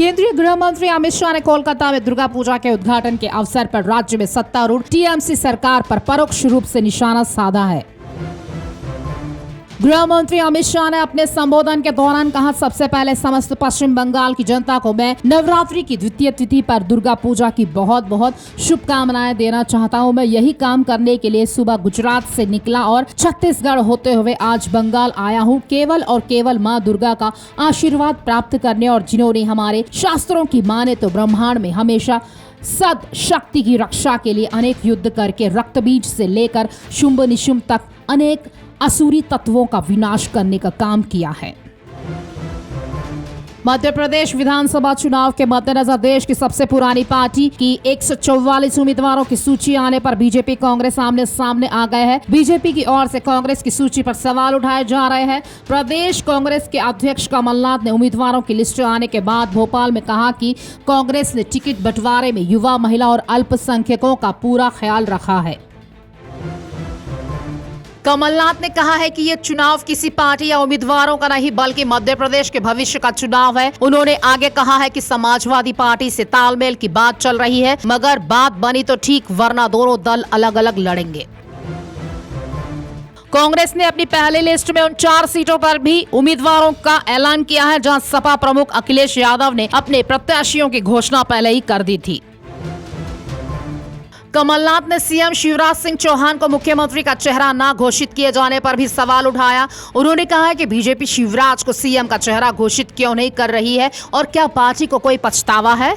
केंद्रीय गृह मंत्री अमित शाह ने कोलकाता में दुर्गा पूजा के उद्घाटन के अवसर पर राज्य में सत्तारूढ़ टीएमसी सरकार पर परोक्ष रूप से निशाना साधा है। गृह मंत्री अमित शाह ने अपने संबोधन के दौरान कहा, सबसे पहले समस्त पश्चिम बंगाल की जनता को मैं नवरात्रि की द्वितीय तिथि पर दुर्गा पूजा की बहुत बहुत शुभकामनाएं देना चाहता हूं। मैं यही काम करने के लिए सुबह गुजरात से निकला और छत्तीसगढ़ होते हुए आज बंगाल आया हूं, केवल और केवल मां दुर्गा का आशीर्वाद प्राप्त करने। और जिन्होंने हमारे शास्त्रों की माने तो ब्रह्मांड में हमेशा सद शक्ति की रक्षा के लिए अनेक युद्ध करके रक्त बीज से लेकर शुंभ निशुंभ तक अनेक असुरी तत्वों का विनाश करने का काम किया है। मध्य प्रदेश विधानसभा चुनाव के मद्देनजर देश की सबसे पुरानी पार्टी की 144 उम्मीदवारों की सूची आने पर बीजेपी कांग्रेस आमने सामने आ गए हैं। बीजेपी की ओर से कांग्रेस की सूची पर सवाल उठाए जा रहे हैं। प्रदेश कांग्रेस के अध्यक्ष कमलनाथ ने उम्मीदवारों की लिस्ट आने के बाद भोपाल में कहा कि कांग्रेस ने टिकट बंटवारे में युवा, महिला और अल्पसंख्यकों का पूरा ख्याल रखा है। कमलनाथ ने कहा है कि ये चुनाव किसी पार्टी या उम्मीदवारों का नहीं बल्कि मध्य प्रदेश के भविष्य का चुनाव है। उन्होंने आगे कहा है कि समाजवादी पार्टी से तालमेल की बात चल रही है, मगर बात बनी तो ठीक, वरना दोनों दल अलग अलग लड़ेंगे। कांग्रेस ने अपनी पहली लिस्ट में उन 4 सीटों पर भी उम्मीदवारों का ऐलान किया है जहां सपा प्रमुख अखिलेश यादव ने अपने प्रत्याशियों की घोषणा पहले ही कर दी थी। कमलनाथ ने सीएम शिवराज सिंह चौहान को मुख्यमंत्री का चेहरा न घोषित किए जाने पर भी सवाल उठाया। उन्होंने कहा है कि बीजेपी शिवराज को सीएम का चेहरा घोषित क्यों नहीं कर रही है और क्या पार्टी को कोई पछतावा है।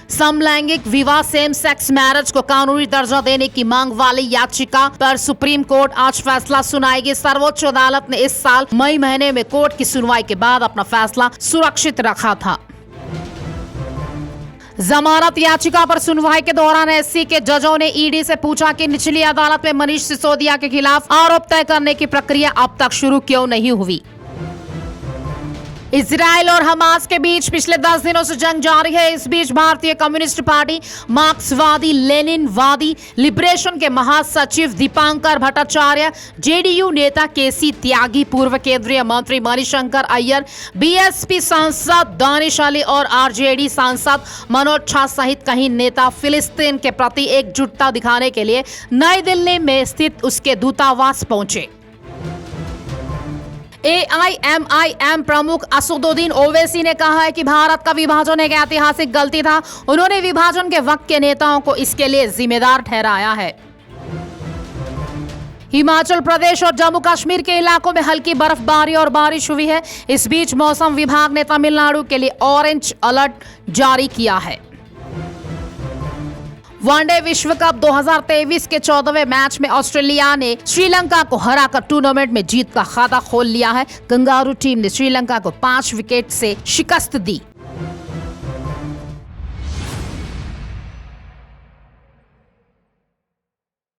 समलैंगिक विवाह, सेम सेक्स मैरिज को कानूनी दर्जा देने की मांग वाली याचिका पर सुप्रीम कोर्ट आज फैसला सुनाएगी। सर्वोच्च अदालत ने इस साल मई महीने में कोर्ट की सुनवाई के बाद अपना फैसला सुरक्षित रखा था। जमानत याचिका पर सुनवाई के दौरान एससी के जजों ने ईडी से पूछा कि निचली अदालत में मनीष सिसोदिया के खिलाफ आरोप तय करने की प्रक्रिया अब तक शुरू क्यों नहीं हुई। इजराइल और हमास के बीच पिछले 10 दिनों से जंग जारी है। इस बीच भारतीय कम्युनिस्ट पार्टी, मार्क्सवादी लेनिनवादी लिबरेशन के महासचिव दीपांकर भट्टाचार्य, जेडीयू नेता केसी त्यागी, पूर्व केंद्रीय मंत्री मणिशंकर अय्यर, बीएसपी सांसद दानिश अली और आरजेडी सांसद मनोज झा सहित कई नेता फिलिस्तीन के प्रति एकजुटता दिखाने के लिए नई दिल्ली में स्थित उसके दूतावास पहुंचे। AIMIM प्रमुख असदुद्दीन ओवैसी ने कहा है कि भारत का विभाजन एक ऐतिहासिक गलती था। उन्होंने विभाजन के वक्त के नेताओं को इसके लिए जिम्मेदार ठहराया है। हिमाचल प्रदेश और जम्मू कश्मीर के इलाकों में हल्की बर्फबारी और बारिश हुई है। इस बीच मौसम विभाग ने तमिलनाडु के लिए ऑरेंज अलर्ट जारी किया है। वनडे विश्व कप 2023 के 14वें मैच में ऑस्ट्रेलिया ने श्रीलंका को हराकर टूर्नामेंट में जीत का खाता खोल लिया है। कंगारू टीम ने श्रीलंका को 5 विकेट से शिकस्त दी।